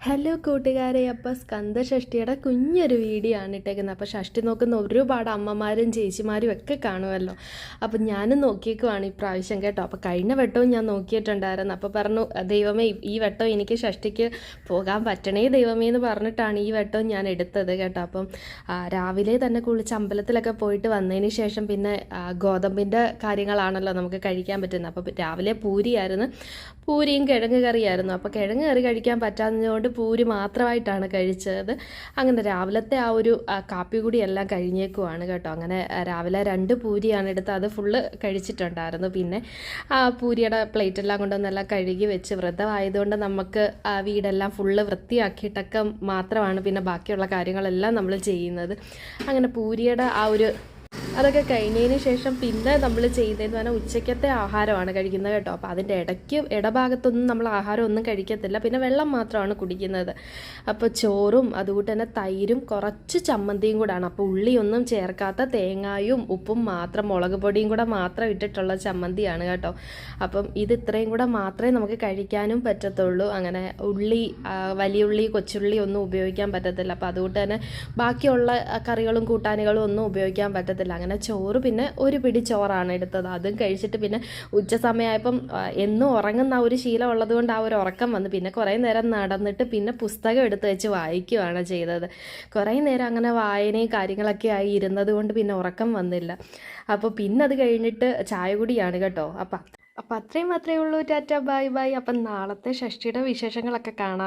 Hello കൂട്ടുകാരെ, അപ്പോൾ സ്കന്ദഷഷ്ഠിയുടെ കുഞ്ഞൊരു വീഡിയോ ആണ് ഇട്ടേക്കുന്നത്. അപ്പോൾ ഷഷ്ഠി നോക്കുന്ന ഒരുപാട് അമ്മമാരും ചേച്ചിമാരും ഒക്കെ കാണുമല്ലോ. അപ്പോൾ ഞാനും നോക്കിയേക്കുവാണ് ഇപ്രാവശ്യം കേട്ടോ. അപ്പോൾ കഴിഞ്ഞ വട്ടവും ഞാൻ നോക്കിയിട്ടുണ്ടായിരുന്നു. അപ്പോൾ പറഞ്ഞു, ദൈവമേ ഈ വട്ടം എനിക്ക് ഷഷ്ഠിക്ക് പോകാൻ പറ്റണേ ദൈവമേ എന്ന് പറഞ്ഞിട്ടാണ് ഈ വട്ടവും ഞാൻ എടുത്തത് കേട്ടോ. അപ്പം രാവിലെ തന്നെ കുളിച്ച് അമ്പലത്തിലൊക്കെ പോയിട്ട് വന്നതിന് ശേഷം പിന്നെ ഗോതമ്പിൻ്റെ കാര്യങ്ങളാണല്ലോ നമുക്ക് കഴിക്കാൻ പറ്റുന്നത്. അപ്പോൾ രാവിലെ പൂരിയായിരുന്നു, പൂരിയും കിഴങ്ങ് കറിയായിരുന്നു. അപ്പോൾ കിഴങ്ങ് കറി കഴിക്കാൻ പറ്റാത്തതുകൊണ്ട് പൂരി മാത്രമായിട്ടാണ് കഴിച്ചത്. അങ്ങനെ രാവിലത്തെ ആ ഒരു കാപ്പി കൂടി എല്ലാം കഴിഞ്ഞേക്കുവാണ് കേട്ടോ. അങ്ങനെ രാവിലെ 2 പൂരിയാണ് എടുത്ത്, അത് ഫുള്ള് കഴിച്ചിട്ടുണ്ടായിരുന്നു. പിന്നെ പൂരിയുടെ പ്ലേറ്റെല്ലാം കൊണ്ടൊന്നെല്ലാം കഴുകി വെച്ച്, വ്രതമായതുകൊണ്ട് നമുക്ക് വീടെല്ലാം ഫുള്ള് വൃത്തിയാക്കിയിട്ടൊക്കെ മാത്രമാണ് പിന്നെ ബാക്കിയുള്ള കാര്യങ്ങളെല്ലാം നമ്മൾ ചെയ്യുന്നത്. അങ്ങനെ പൂരിയുടെ അതൊക്കെ കഴിഞ്ഞതിന് ശേഷം പിന്നെ നമ്മൾ ചെയ്യുന്നതെന്ന് പറഞ്ഞാൽ ഉച്ചയ്ക്കത്തെ ആഹാരമാണ് കഴിക്കുന്നത് കേട്ടോ. അപ്പോൾ അതിൻ്റെ ഇടഭാഗത്തൊന്നും നമ്മൾ ആഹാരം ഒന്നും കഴിക്കത്തില്ല, പിന്നെ വെള്ളം മാത്രമാണ് കുടിക്കുന്നത്. അപ്പോൾ ചോറും അതുകൂട്ട് തന്നെ തൈരും കുറച്ച് ചമ്മന്തിയും കൂടാണ്. അപ്പോൾ ഉള്ളിയൊന്നും ചേർക്കാത്ത തേങ്ങായും ഉപ്പും മാത്രം, മുളക് പൊടിയും കൂടെ മാത്രം ഇട്ടിട്ടുള്ള ചമ്മന്തിയാണ് കേട്ടോ. അപ്പം ഇത് ഇത്രയും കൂടെ മാത്രമേ നമുക്ക് കഴിക്കാനും പറ്റത്തുള്ളൂ. അങ്ങനെ ഉള്ളി, വലിയ ഉള്ളി, കൊച്ചുള്ളി ഒന്നും ഉപയോഗിക്കാൻ പറ്റത്തില്ല. അപ്പോൾ അതുകൊണ്ട് തന്നെ ബാക്കിയുള്ള കറികളും കൂട്ടാനുകളും ഒന്നും ഉപയോഗിക്കാൻ പറ്റത്തില്ല. അങ്ങനെ ചോറ്, പിന്നെ ഒരു പിടി ചോറാണ് എടുത്തത്. അതും കഴിച്ചിട്ട് പിന്നെ ഉച്ച സമയമായപ്പം എന്നും ഉറങ്ങുന്ന ഒരു ശീലം ഉള്ളതുകൊണ്ട് ആ ഒരു ഉറക്കം വന്നു. പിന്നെ കുറേ നേരം നടന്നിട്ട് പിന്നെ പുസ്തകം എടുത്ത് വെച്ച് വായിക്കുകയാണ് ചെയ്തത്. കുറേ നേരം അങ്ങനെ വായനയും കാര്യങ്ങളൊക്കെ ആയി ഇരുന്നത് കൊണ്ട് പിന്നെ ഉറക്കം വന്നില്ല. അപ്പോൾ പിന്നെ അത് കഴിഞ്ഞിട്ട് ചായ കുടിയാണ് കേട്ടോ. അപ്പം അത്രയും മാത്രമേ ഉള്ളൂ. Tata bye bye. അപ്പം നാളത്തെ ഷഷ്ഠിയുടെ വിശേഷങ്ങളൊക്കെ കാണാം.